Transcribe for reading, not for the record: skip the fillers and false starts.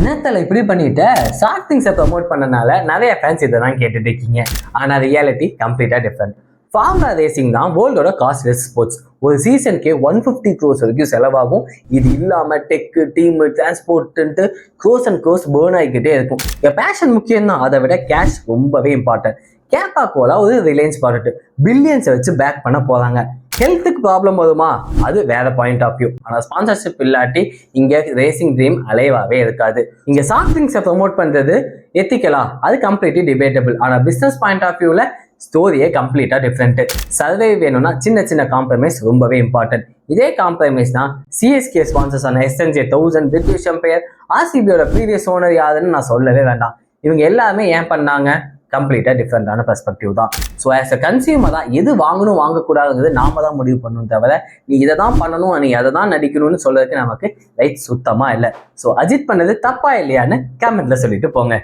என்னத்தல இப்படி பண்ணிட்ட? ஷார்ட் திங்ஸை ப்ரமோட் பண்ணனால நிறைய ஃபேன்ஸ் இதை தான் கேட்டுட்டு இருக்கீங்க. ஆனால் ரியாலிட்டி கம்ப்ளீட்டாக டிஃப்ரெண்ட். ஃபார்முலா ரேசிங் தான் வேர்ல்டோட காஸ்ட்லெஸ் ஸ்போர்ட்ஸ். ஒரு சீசனுக்கே 150 crores வரைக்கும் செலவாகும். இது இல்லாமல் tech, team, transport gross and gross burn ஆகிக்கிட்டே இருக்கும். பேஷன் முக்கியம் தான், அதை விட கேஷ் ரொம்பவே இம்பார்ட்டன்ட். கேப்பா கோலா ஒரு ரிலையன்ஸ் ப்ராடக்ட், பில்லியன்ஸை வச்சு பேக் பண்ண போகிறாங்க. ஹெல்த்துக்கு ப்ராப்ளம் வருமா? அது வேற பாயிண்ட் ஆஃப் வியூ. ஆனால் ஸ்பான்சர்ஷிப் இல்லாட்டி இங்கே ரேசிங் ட்ரீம் அலைவாவே இருக்காது. இங்கே ஷார்ட் திங்ஸை ப்ரமோட் பண்ணுறது எத்திக்கலா? அது கம்ப்ளீட்லி டிபேட்டபிள். ஆனால் பிஸ்னஸ் பாயிண்ட் ஆஃப் வியூவில் ஸ்டோரியே கம்ப்ளீட்டாக டிஃப்ரெண்ட்டு. சர்வே வேணும்னா சின்ன சின்ன காம்ப்ரமைஸ் ரொம்பவே இம்பார்ட்டன்ட். இதே காம்ப்ரமைஸ் தான் சிஎஸ்கே ஸ்பான்சர்ஸ் ஆன SNJ 1000, பிரிட்டிஷ் எம்பையர், RCBயோட ப்ரீவியஸ் ஓனர் யாருன்னு நான் சொல்லவே வேண்டாம். இவங்க எல்லாமே ஏன் பண்ணாங்க? கம்ப்ளீட்டாக டிஃப்ரெண்டான பெர்ஸ்பெக்டிவ் தான். ஸோ ஆஸ் அ கன்சியூமர் தான் எது வாங்கணும் வாங்கக்கூடாதுங்கிறது நாம தான் முடிவு பண்ணணும் தவிர நீ இதை தான் பண்ணணும், நீ அதை தான் நடிக்கணும்னு சொல்றதுக்கு நமக்கு ரைட் சுத்தமாக இல்லை. ஸோ அஜித் பண்ணது தப்பா இல்லையான்னு கமெண்ட்ல சொல்லிட்டு போங்க.